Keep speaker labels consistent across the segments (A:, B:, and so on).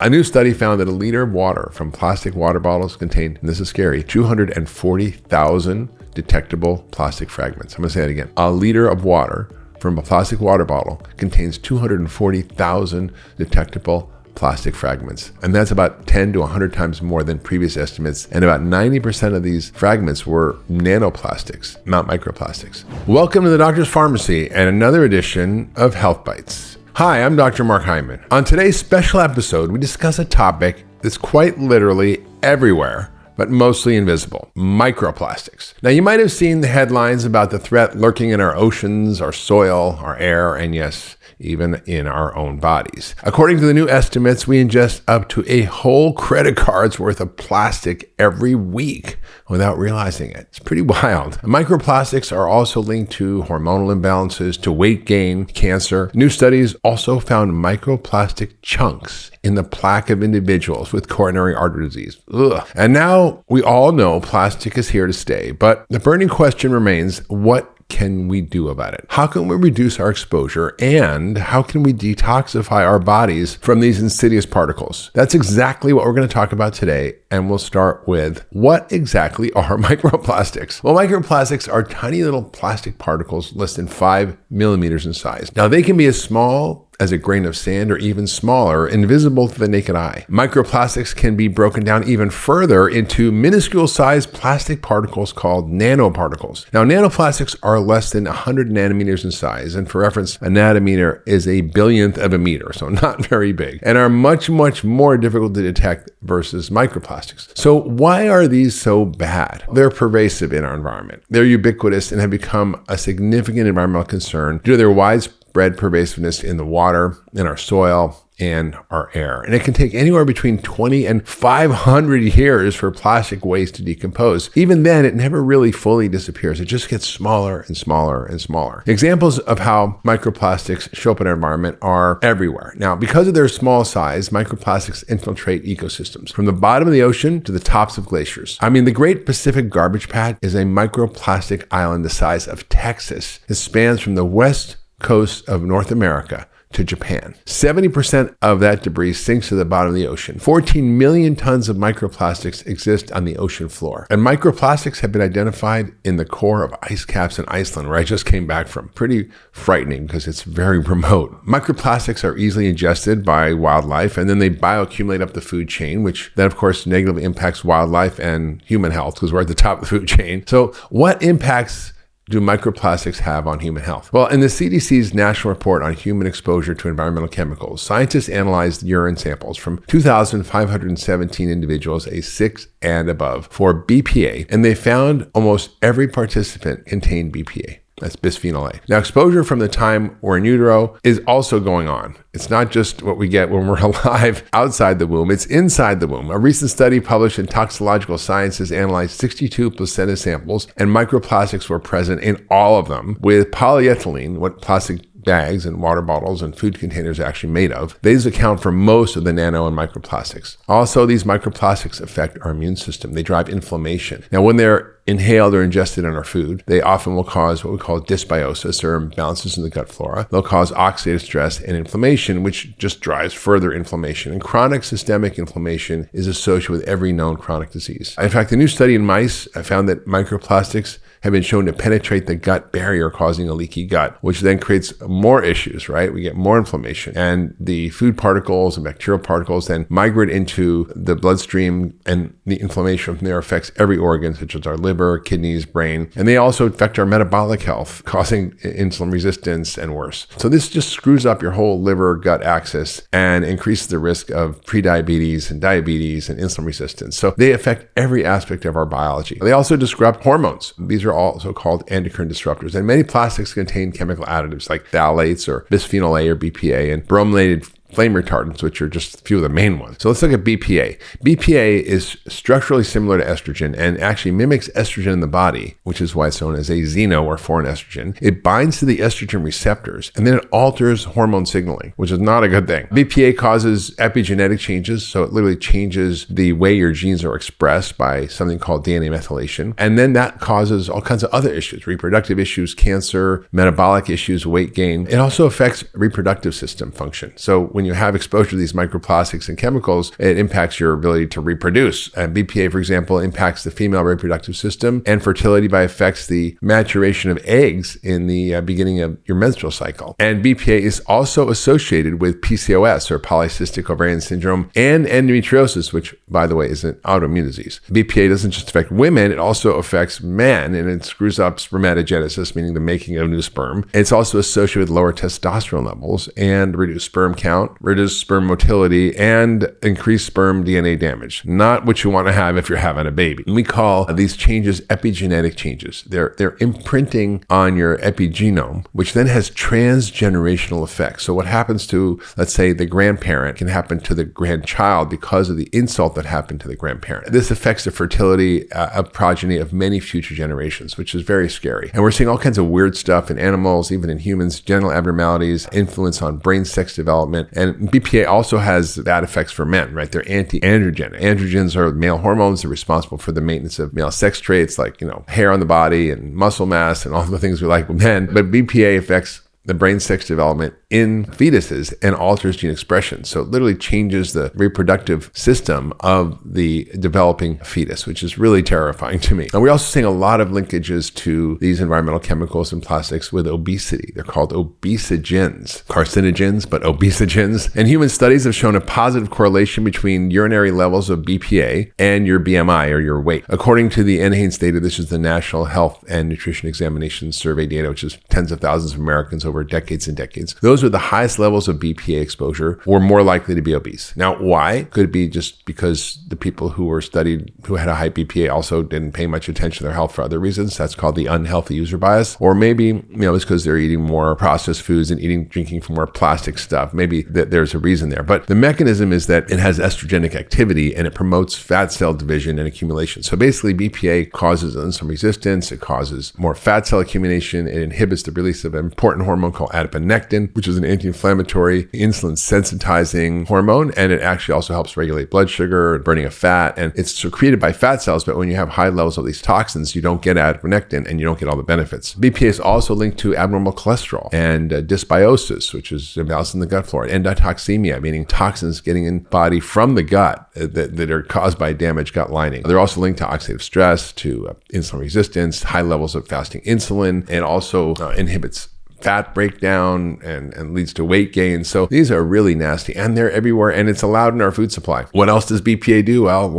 A: A new study found that a liter of water from plastic water bottles contained, and this is scary, 240,000 detectable plastic fragments. I'm going to say that again. A liter of water from a plastic water bottle contains 240,000 detectable plastic fragments. And that's about 10 to 100 times more than previous estimates. And about 90% of these fragments were nanoplastics, not microplastics. Welcome to the Doctor's Pharmacy and another edition of Health Bites. Hi, I'm Dr. Mark Hyman. On today's special episode, we discuss a topic that's quite literally everywhere, but mostly invisible: microplastics. Now, you might have seen the headlines about the threat lurking in our oceans, our soil, our air, and yes, even in our own bodies. According to the new estimates, we ingest up to a whole credit card's worth of plastic every week without realizing it. It's pretty wild. Microplastics are also linked to hormonal imbalances, to weight gain, cancer. New studies also found microplastic chunks in the plaque of individuals with coronary artery disease. Ugh. And now we all know plastic is here to stay, but the burning question remains, what can we do about it? How can we reduce our exposure, and how can we detoxify our bodies from these insidious particles? That's exactly what we're going to talk about today, and we'll start with, what exactly are microplastics? Well, microplastics are tiny little plastic particles less than 5 millimeters in size. Now, they can be as small as a grain of sand or even smaller, invisible to the naked eye. Microplastics can be broken down even further into minuscule sized plastic particles called nanoparticles. Now, nanoplastics are less than 100 nanometers in size, and for reference, a nanometer is a billionth of a meter, so not very big, and are much, much more difficult to detect versus microplastics. So why are these so bad? They're pervasive in our environment. They're ubiquitous and have become a significant environmental concern due to their widespread pervasiveness in the water, in our soil, and our air. And it can take anywhere between 20 and 500 years for plastic waste to decompose. Even then, it never really fully disappears. It just gets smaller and smaller and smaller. Examples of how microplastics show up in our environment are everywhere. Now, because of their small size, microplastics infiltrate ecosystems, from the bottom of the ocean to the tops of glaciers. I mean, the Great Pacific Garbage Patch is a microplastic island the size of Texas. It spans from the west coast of North America to Japan. 70% of that debris sinks to the bottom of the ocean. 14 million tons of microplastics exist on the ocean floor. And microplastics have been identified in the core of ice caps in Iceland, where I just came back from. Pretty frightening because it's very remote. Microplastics are easily ingested by wildlife, and then they bioaccumulate up the food chain, which then, of course, negatively impacts wildlife and human health because we're at the top of the food chain. So what impacts do microplastics have on human health? Well, in the CDC's National Report on Human Exposure to Environmental Chemicals, scientists analyzed urine samples from 2,517 individuals aged 6 and above for BPA, and they found almost every participant contained BPA. That's bisphenol A. Now, exposure from the time we're in utero is also going on. It's not just what we get when we're alive outside the womb, it's inside the womb. A recent study published in Toxicological Sciences analyzed 62 placenta samples, and microplastics were present in all of them, with polyethylene, what plastic bags and water bottles and food containers are actually made of. These account for most of the nano and microplastics. Also, these microplastics affect our immune system. They drive inflammation. Now, when they're inhaled or ingested in our food, they often will cause what we call dysbiosis, or imbalances in the gut flora. They'll cause oxidative stress and inflammation, which just drives further inflammation. And chronic systemic inflammation is associated with every known chronic disease. In fact, a new study in mice found that microplastics have been shown to penetrate the gut barrier, causing a leaky gut, which then creates more issues, right? We get more inflammation, and the food particles and bacterial particles then migrate into the bloodstream, and the inflammation from there affects every organ, such as our liver, kidneys, brain, and they also affect our metabolic health, causing insulin resistance and worse. So this just screws up your whole liver-gut axis and increases the risk of prediabetes and diabetes and insulin resistance. So they affect every aspect of our biology. They also disrupt hormones. These are also called endocrine disruptors. And many plastics contain chemical additives like phthalates or bisphenol A or BPA, and brominated flame retardants, which are just a few of the main ones. So let's look at BPA. BPA is structurally similar to estrogen and actually mimics estrogen in the body, which is why it's known as a xeno or foreign estrogen. It binds to the estrogen receptors, and then it alters hormone signaling, which is not a good thing. BPA causes epigenetic changes, so it literally changes the way your genes are expressed by something called DNA methylation. And then that causes all kinds of other issues, reproductive issues, cancer, metabolic issues, weight gain. It also affects reproductive system function. So when you have exposure to these microplastics and chemicals, it impacts your ability to reproduce. BPA, for example, impacts the female reproductive system and fertility by affects the maturation of eggs in the beginning of your menstrual cycle. And BPA is also associated with PCOS, or polycystic ovarian syndrome, and endometriosis, which, by the way, is an autoimmune disease. BPA doesn't just affect women, it also affects men, and it screws up spermatogenesis, meaning the making of new sperm. It's also associated with lower testosterone levels and reduced sperm count, reduced sperm motility, and increased sperm DNA damage. Not what you want to have if you're having a baby. We call these changes epigenetic changes. They're imprinting on your epigenome, which then has transgenerational effects. So what happens to, let's say, the grandparent can happen to the grandchild because of the insult that happened to the grandparent. This affects the fertility of progeny of many future generations, which is very scary. And we're seeing all kinds of weird stuff in animals, even in humans, genital abnormalities, influence on brain sex development. And BPA also has bad effects for men, right? They're anti-androgenic. Androgens are male hormones. They're responsible for the maintenance of male sex traits like, hair on the body and muscle mass and all the things we like with men. But BPA affects the brain sex development in fetuses and alters gene expression. So it literally changes the reproductive system of the developing fetus, which is really terrifying to me. And we're also seeing a lot of linkages to these environmental chemicals and plastics with obesity. They're called obesogens, carcinogens, but obesogens. And human studies have shown a positive correlation between urinary levels of BPA and your BMI, or your weight. According to the NHANES data, this is the National Health and Nutrition Examination Survey data, which is tens of thousands of Americans over decades and decades. Those with the highest levels of BPA exposure were more likely to be obese. Now, why? Could it be just because the people who were studied who had a high BPA also didn't pay much attention to their health for other reasons? That's called the unhealthy user bias. Or maybe, it's because they're eating more processed foods and drinking more plastic stuff. Maybe there's a reason there. But the mechanism is that it has estrogenic activity and it promotes fat cell division and accumulation. So basically, BPA causes insulin resistance. It causes more fat cell accumulation. It inhibits the release of an important hormone called adiponectin, which is an anti-inflammatory, insulin sensitizing hormone, and it actually also helps regulate blood sugar, burning of fat, and it's secreted by fat cells. But when you have high levels of these toxins, you don't get adiponectin and you don't get all the benefits. BPA is also linked to abnormal cholesterol and dysbiosis, which is imbalance in the gut flora, and detoxemia, meaning toxins getting in body from the gut that are caused by damaged gut lining. They're also linked to oxidative stress, to insulin resistance, high levels of fasting insulin, and also inhibits fat breakdown and leads to weight gain. So these are really nasty, and they're everywhere, and it's allowed in our food supply. What else does BPA do? Well,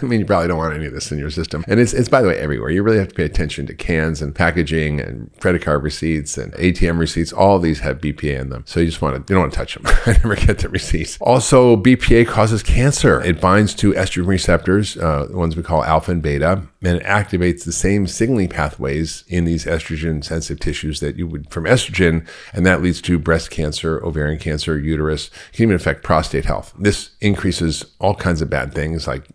A: you probably don't want any of this in your system. And it's by the way, everywhere. You really have to pay attention to cans and packaging and credit card receipts and ATM receipts. All of these have BPA in them. So you don't want to touch them. I never get the receipts. Also, BPA causes cancer. It binds to estrogen receptors, the ones we call alpha and beta, and it activates the same signaling pathways in these estrogen sensitive tissues that you would from estrogen, and that leads to breast cancer, ovarian cancer, uterus. It can even affect prostate health. This increases all kinds of bad things like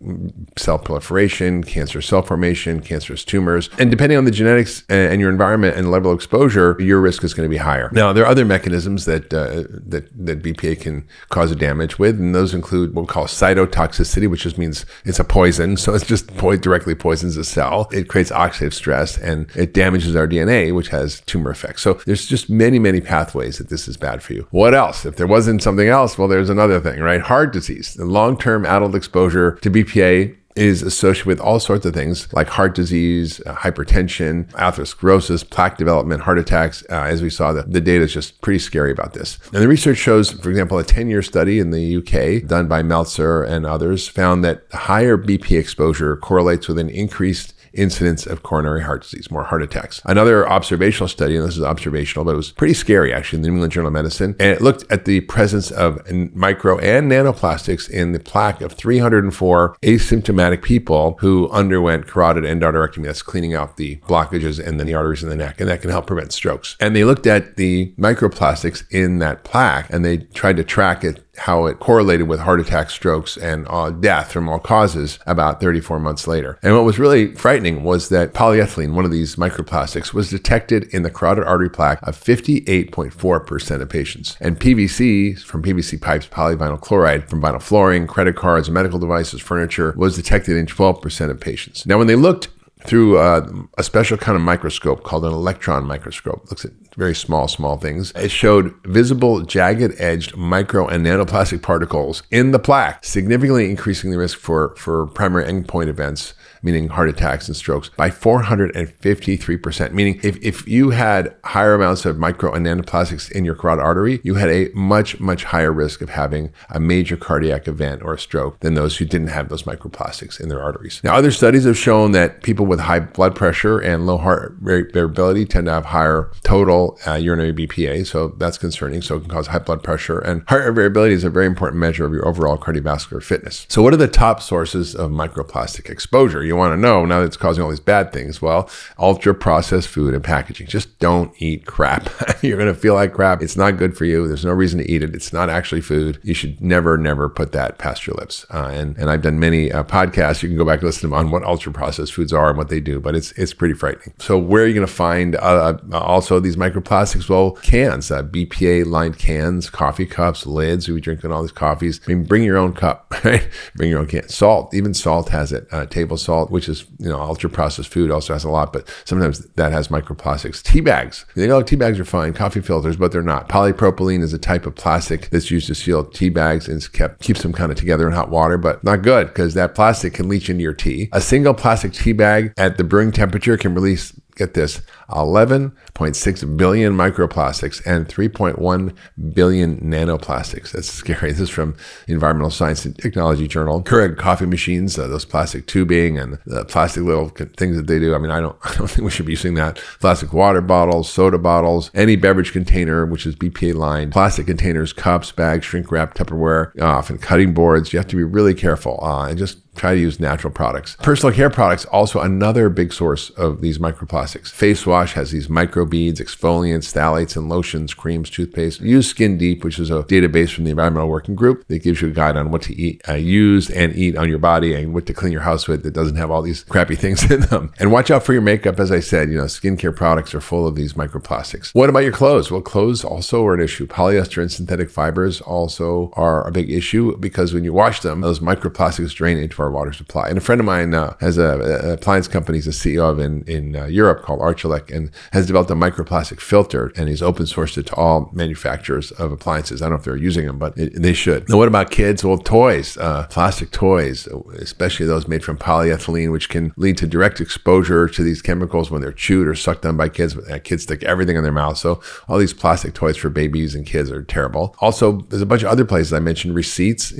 A: cell proliferation, cancer cell formation, cancerous tumors. And depending on the genetics and your environment and level of exposure, your risk is going to be higher. Now, there are other mechanisms that BPA can cause damage with, and those include what we call cytotoxicity, which just means it's a poison. So it's just directly poisons a cell. It creates oxidative stress, and it damages our DNA, which has tumor effects. So there's just many pathways that this is bad for you. What else? If there wasn't something else, well, there's another thing, right? Heart disease. The long-term adult exposure to BPA is associated with all sorts of things like heart disease, hypertension, atherosclerosis, plaque development, heart attacks. As we saw, the data is just pretty scary about this. And the research shows, for example, a 10-year study in the UK done by Meltzer and others found that higher BPA exposure correlates with an increased incidence of coronary heart disease, more heart attacks. Another observational study, and this is observational, but it was pretty scary actually, in the New England Journal of Medicine, and it looked at the presence of micro and nanoplastics in the plaque of 304 asymptomatic people who underwent carotid endarterectomy. That's cleaning out the blockages and then the arteries in the neck, and that can help prevent strokes. And they looked at the microplastics in that plaque, and they tried to track it, how it correlated with heart attacks, strokes, and death from all causes about 34 months later. And what was really frightening was that polyethylene, one of these microplastics, was detected in the carotid artery plaque of 58.4% of patients. And PVC from PVC pipes, polyvinyl chloride from vinyl flooring, credit cards, medical devices, furniture, was detected in 12% of patients. Now, when they looked through a special kind of microscope called an electron microscope, looks at very small things. It showed visible jagged-edged micro and nanoplastic particles in the plaque, significantly increasing the risk for primary endpoint events, meaning heart attacks and strokes, by 453%. Meaning if you had higher amounts of micro and nanoplastics in your carotid artery, you had a much higher risk of having a major cardiac event or a stroke than those who didn't have those microplastics in their arteries. Now, other studies have shown that people with high blood pressure and low heart rate variability tend to have higher total urinary BPA, so that's concerning. So it can cause high blood pressure, and heart rate variability is a very important measure of your overall cardiovascular fitness. So what are the top sources of microplastic exposure? You want to know now that it's causing all these bad things. Well, ultra processed food and packaging. Just don't eat crap. You're going to feel like crap. It's not good for you. There's no reason to eat it. It's not actually food. You should never put that past your lips. And I've done many podcasts. You can go back and listen to them on what ultra processed foods are and what they do, but it's pretty frightening. So where are you going to find also these microplastics? Well, cans, BPA lined cans, coffee cups, lids. We drinking all these coffees. I mean, bring your own cup, right? Bring your own can. Salt, even salt has it. Table salt, which is, ultra processed food, also has a lot, but sometimes that has microplastics. Tea bags. You think, tea bags are fine, coffee filters, but they're not. Polypropylene is a type of plastic that's used to seal tea bags and keeps them kind of together in hot water, but not good because that plastic can leach into your tea. A single plastic tea bag at the brewing temperature can release, get this, 11.6 billion microplastics and 3.1 billion nanoplastics. That's scary. This is from the Environmental Science and Technology Journal. Keurig coffee machines, those plastic tubing and the plastic little things that they do. I mean, I don't think we should be using that. Plastic water bottles, soda bottles, any beverage container, which is BPA lined, plastic containers, cups, bags, shrink wrap, Tupperware, often cutting boards. You have to be really careful and just try to use natural products. Personal care products, also another big source of these microplastics. Face wash has these microbeads, exfoliants, phthalates, and lotions, creams, toothpaste. Use Skin Deep, which is a database from the Environmental Working Group that gives you a guide on what to eat, use and eat on your body, and what to clean your house with that doesn't have all these crappy things in them. And watch out for your makeup. As I said, skincare products are full of these microplastics. What about your clothes? Well, clothes also are an issue. Polyester and synthetic fibers also are a big issue because when you wash them, those microplastics drain into our water supply. And a friend of mine has an appliance company he's a CEO of in Europe called Archilek, and has developed a microplastic filter, and he's open sourced it to all manufacturers of appliances. I don't know if they're using them, but they should. Now, what about kids? Well, toys, plastic toys, especially those made from polyethylene, which can lead to direct exposure to these chemicals when they're chewed or sucked on by kids. Kids stick everything in their mouth. So all these plastic toys for babies and kids are terrible. Also, there's a bunch of other places I mentioned, receipts,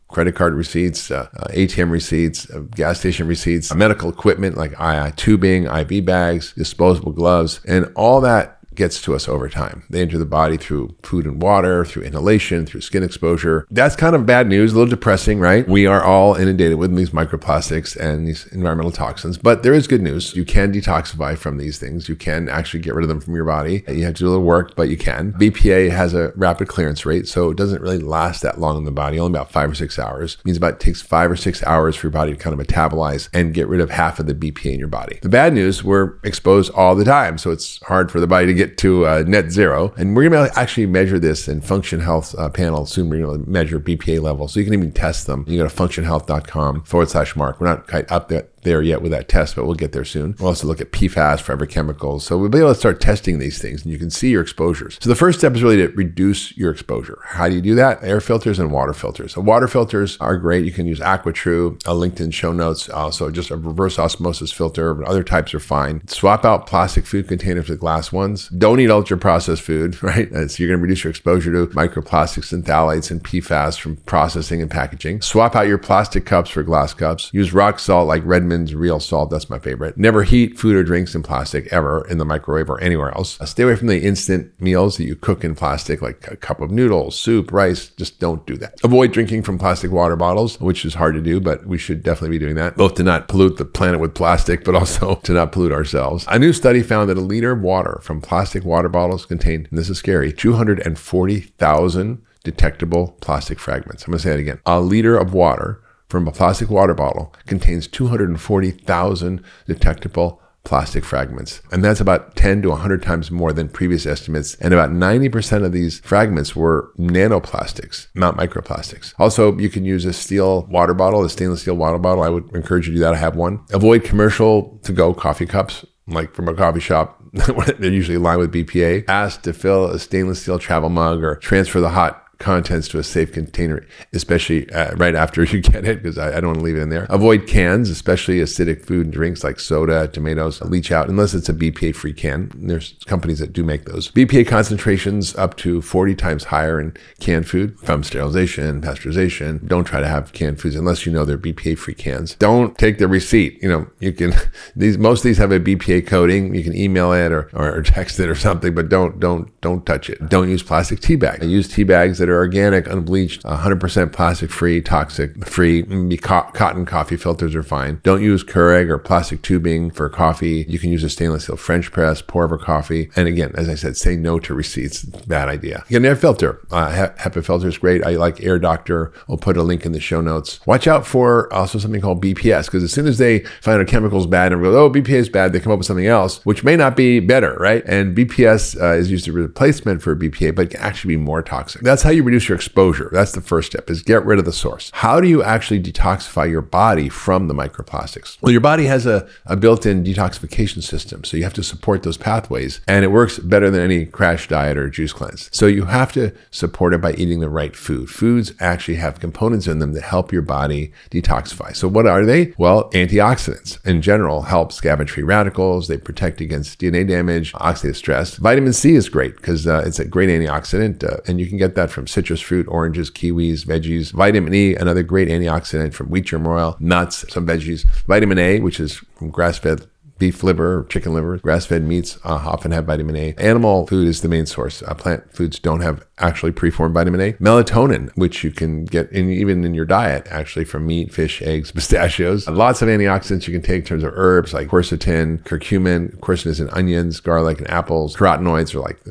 A: credit card receipts, ATM receipts, gas station receipts, medical equipment like tubing, IV bags, disposable gloves, and all that gets to us over time. They enter the body through food and water, through inhalation, through skin exposure. That's kind of bad news, a little depressing, right? We are all inundated with these microplastics and these environmental toxins, but there is good news. You can detoxify from these things. You can actually get rid of them from your body. You have to do a little work, but you can. BPA has a rapid clearance rate, so it doesn't really last that long in the body, only about 5 or 6 hours. It means it takes 5 or 6 hours for your body to kind of metabolize and get rid of half of the BPA in your body. The bad news, we're exposed all the time, so it's hard for the body to get to net zero. And we're going to actually measure this in Function Health panel soon. We're going to measure BPA levels, so you can even test them. You go to functionhealth.com/Mark. We're not quite up there yet with that test, but we'll get there soon. We'll also look at PFAS, forever chemicals. So we'll be able to start testing these things, and you can see your exposures. So the first step is really to reduce your exposure. How do you do that? Air filters and water filters. So water filters are great. You can use AquaTrue, a linked in show notes. Also, just a reverse osmosis filter, but other types are fine. Swap out plastic food containers with glass ones. Don't eat ultra processed food, right? So you're going to reduce your exposure to microplastics and phthalates and PFAS from processing and packaging. Swap out your plastic cups for glass cups. Use rock salt like Redmond's real salt. That's my favorite. Never heat food or drinks in plastic ever in the microwave or anywhere else. Stay away from the instant meals that you cook in plastic, like a cup of noodles, soup, rice. Just don't do that. Avoid drinking from plastic water bottles, which is hard to do, but we should definitely be doing that, both to not pollute the planet with plastic, but also to not pollute ourselves. A new study found that a liter of water from plastic water bottles contained, and this is scary, 240,000 detectable plastic fragments. I'm going to say that again. A liter of water from a plastic water bottle contains 240,000 detectable plastic fragments. And that's about 10 to 100 times more than previous estimates. And about 90% of these fragments were nanoplastics, not microplastics. Also, you can use a steel water bottle, a stainless steel water bottle. I would encourage you to do that. I have one. Avoid commercial to-go coffee cups, like from a coffee shop. they're usually lined with BPA. Ask to fill a stainless steel travel mug or transfer the hot contents to a safe container, especially right after you get it, because I don't want to leave it in there. Avoid cans, especially acidic food and drinks like soda, tomatoes, leach out, unless it's a BPA-free can. There's companies that do make those. BPA concentrations up to 40 times higher in canned food from sterilization, pasteurization. Don't try to have canned foods unless you know they're BPA-free cans. Don't take the receipt. You can, most of these have a BPA coating. You can email it or text it or something, but don't touch it. Don't use plastic tea bags. Use tea bags that are organic, unbleached, 100% plastic free, toxic free. Cotton coffee filters are fine. Don't use Keurig or plastic tubing for coffee. You can use a stainless steel French press, pour over coffee. And again, as I said, say no to receipts. Bad idea. Get an air filter. HEPA filter is great. I like Air Doctor. I'll put a link in the show notes. Watch out for also something called BPS, because as soon as they find a chemical is bad and go, oh, BPA is bad, they come up with something else, which may not be better, right? And BPS is used as a replacement for BPA, but it can actually be more toxic. That's how you reduce your exposure. That's the first step, is get rid of the source. How do you actually detoxify your body from the microplastics? Well, your body has a built-in detoxification system, so you have to support those pathways, and it works better than any crash diet or juice cleanse. So you have to support it by eating the right food. Foods actually have components in them that help your body detoxify. So what are they? Well, antioxidants in general help scavenge free radicals. They protect against DNA damage, oxidative stress. Vitamin C is great because it's a great antioxidant, and you can get that from citrus fruit, oranges, kiwis, veggies. Vitamin E, another great antioxidant from wheat germ oil, nuts, some veggies. Vitamin A, which is from grass-fed beef liver, chicken liver, grass-fed meats often have vitamin A. Animal food is the main source. Plant foods don't have actually preformed vitamin A. Melatonin, which you can get even in your diet, actually from meat, fish, eggs, pistachios. Lots of antioxidants you can take in terms of herbs like quercetin, curcumin. Quercetin is in onions, garlic, and apples. Carotenoids are like,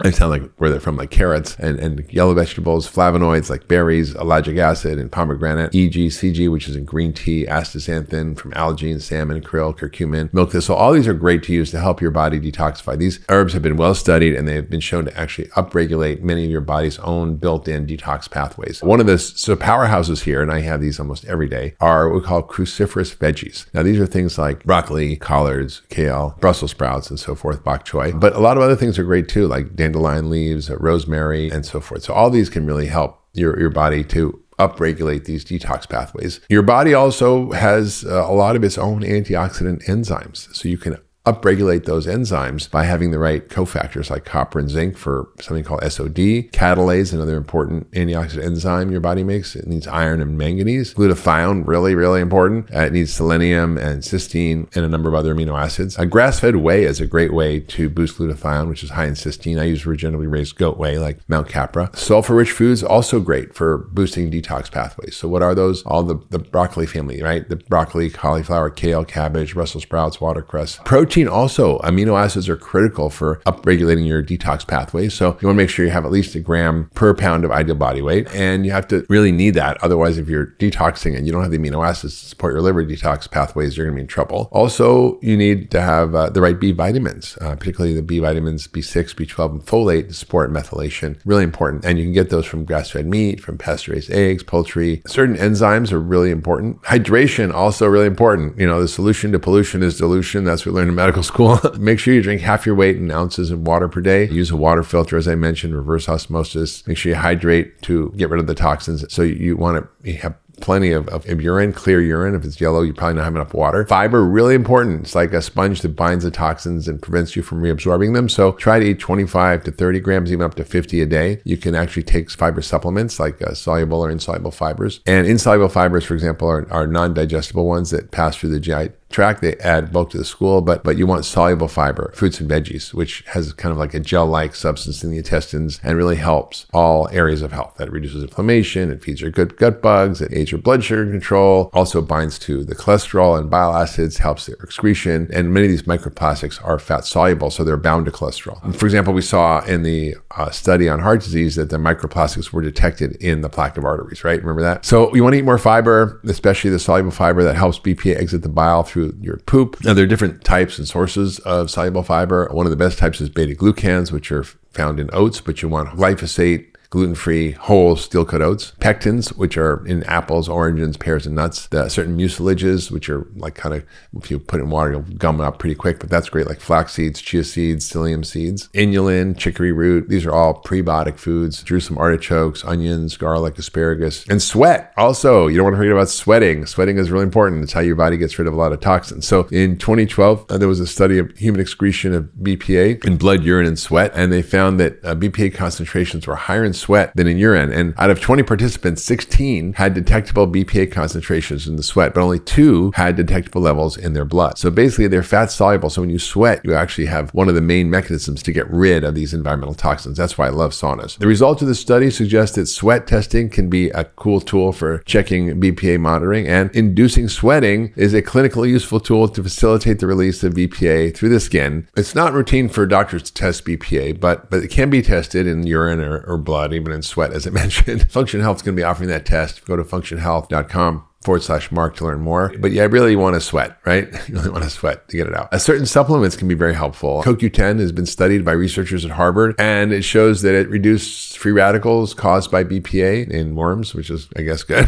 A: they sound like where they're from, like carrots and yellow vegetables. Flavonoids like berries, ellagic acid, and pomegranate. EG, CG, which is in green tea. Astaxanthin from algae and salmon, krill, curcumin. Milk thistle. All these are great to use to help your body detoxify. These herbs have been well studied, and they've been shown to actually upregulate many of your body's own built-in detox pathways. One of the powerhouses here, and I have these almost every day, are what we call cruciferous veggies. Now, these are things like broccoli, collards, kale, Brussels sprouts, and so forth, bok choy. But a lot of other things are great too, like dandelion leaves, rosemary, and so forth. So all these can really help your body to upregulate these detox pathways. Your body also has a lot of its own antioxidant enzymes. So you can upregulate those enzymes by having the right cofactors like copper and zinc for something called SOD. Catalase, another important antioxidant enzyme your body makes. It needs iron and manganese. Glutathione, really, really important. It needs selenium and cysteine and a number of other amino acids. Grass-fed whey is a great way to boost glutathione, which is high in cysteine. I use regeneratively raised goat whey like Mount Capra. Sulfur-rich foods, also great for boosting detox pathways. So what are those? All the broccoli family, right? The broccoli, cauliflower, kale, cabbage, Brussels sprouts, watercress. Protein also, amino acids are critical for upregulating your detox pathways. So you want to make sure you have at least a gram per pound of ideal body weight. And you have to really need that. Otherwise, if you're detoxing and you don't have the amino acids to support your liver detox pathways, you're going to be in trouble. Also, you need to have the right B vitamins, particularly the B vitamins B6, B12, and folate to support methylation. Really important. And you can get those from grass-fed meat, from pasture-raised eggs, poultry. Certain enzymes are really important. Hydration, also really important. The solution to pollution is dilution. That's what we learned in medical school. Make sure you drink half your weight in ounces of water per day. Use a water filter, as I mentioned, reverse osmosis. Make sure you hydrate to get rid of the toxins. So you want to have plenty of urine, clear urine. If it's yellow, you probably don't have enough water. Fiber, really important. It's like a sponge that binds the toxins and prevents you from reabsorbing them. So try to eat 25 to 30 grams, even up to 50 a day. You can actually take fiber supplements like soluble or insoluble fibers. And insoluble fibers, for example, are non-digestible ones that pass through the GI tract. They add bulk to the stool, but you want soluble fiber, fruits and veggies, which has kind of like a gel-like substance in the intestines and really helps all areas of health. That reduces inflammation, it feeds your good gut bugs, it aids your blood sugar control, also binds to the cholesterol and bile acids, helps their excretion, and many of these microplastics are fat soluble, so they're bound to cholesterol. For example, we saw in the study on heart disease that the microplastics were detected in the plaque of arteries, right? Remember that? So you want to eat more fiber, especially the soluble fiber that helps BPA exit the bile through your poop. Now, there are different types and sources of soluble fiber. One of the best types is beta glucans, which are found in oats, but you want glyphosate, gluten-free whole steel-cut oats, pectins, which are in apples, oranges, pears, and nuts, the certain mucilages, which are like kind of, if you put it in water, you'll gum it up pretty quick, but that's great, like flax seeds, chia seeds, psyllium seeds, inulin, chicory root. These are all prebiotic foods. Drew some artichokes, onions, garlic, asparagus, and sweat. Also, you don't want to forget about sweating. Sweating is really important. It's how your body gets rid of a lot of toxins. So in 2012, there was a study of human excretion of BPA in blood, urine, and sweat, and they found that BPA concentrations were higher in sweat than in urine. And out of 20 participants, 16 had detectable BPA concentrations in the sweat, but only 2 had detectable levels in their blood. So basically, they're fat soluble. So when you sweat, you actually have one of the main mechanisms to get rid of these environmental toxins. That's why I love saunas. The results of the study suggest that sweat testing can be a cool tool for checking BPA monitoring, and inducing sweating is a clinically useful tool to facilitate the release of BPA through the skin. It's not routine for doctors to test BPA, but it can be tested in urine or blood, even in sweat, as I mentioned. Function Health is going to be offering that test. Go to functionhealth.com/Mark to learn more. But yeah, I really want to sweat, right? You really want to sweat to get it out. Certain supplements can be very helpful. CoQ10 has been studied by researchers at Harvard, and it shows that it reduces free radicals caused by BPA in worms, which is, I guess, good.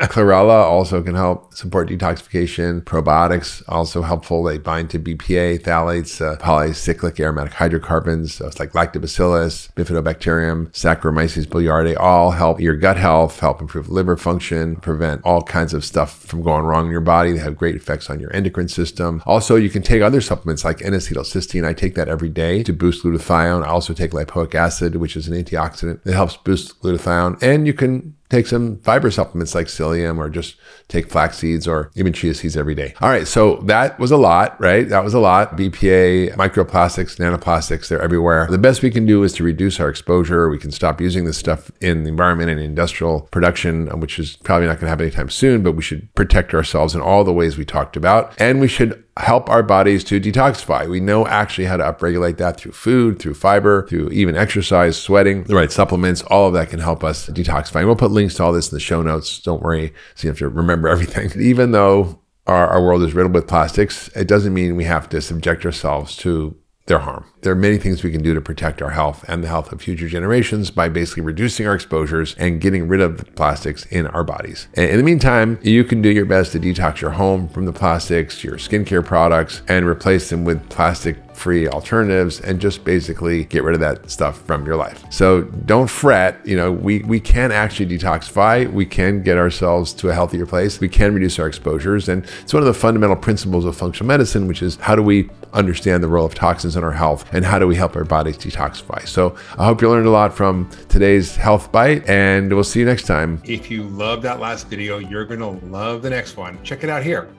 A: Chlorella also can help support detoxification. Probiotics also helpful. They bind to BPA, phthalates, polycyclic aromatic hydrocarbons. So it's like lactobacillus, bifidobacterium, Saccharomyces boulardii, all help your gut health, help improve liver function, prevent all kinds of stuff from going wrong in your body. They have great effects on your endocrine system. Also, you can take other supplements like N-acetylcysteine. I take that every day to boost glutathione. I also take lipoic acid, which is an antioxidant that helps boost glutathione. And you can take some fiber supplements like psyllium, or just take flax seeds or even chia seeds every day. All right, so that was a lot, right? That was a lot. BPA, microplastics, nanoplastics, they're everywhere. The best we can do is to reduce our exposure. We can stop using this stuff in the environment and industrial production, which is probably not going to happen anytime soon, but we should protect ourselves in all the ways we talked about. And we should help our bodies to detoxify. We know actually how to upregulate that through food, through fiber, through even exercise, sweating, the right supplements. All of that can help us detoxify. And we'll put links to all this in the show notes. Don't worry, so you have to remember everything. Even though our world is riddled with plastics, it doesn't mean we have to subject ourselves to their harm. There are many things we can do to protect our health and the health of future generations by basically reducing our exposures and getting rid of the plastics in our bodies. And in the meantime, you can do your best to detox your home from the plastics, your skincare products, and replace them with plastic-free alternatives, and just basically get rid of that stuff from your life. So don't fret. We can actually detoxify. We can get ourselves to a healthier place. We can reduce our exposures. And it's one of the fundamental principles of functional medicine, which is how do we understand the role of toxins in our health, and how do we help our bodies detoxify? So I hope you learned a lot from today's Health Bite, and we'll see you next time. If you loved that last video, you're going to love the next one. Check it out here.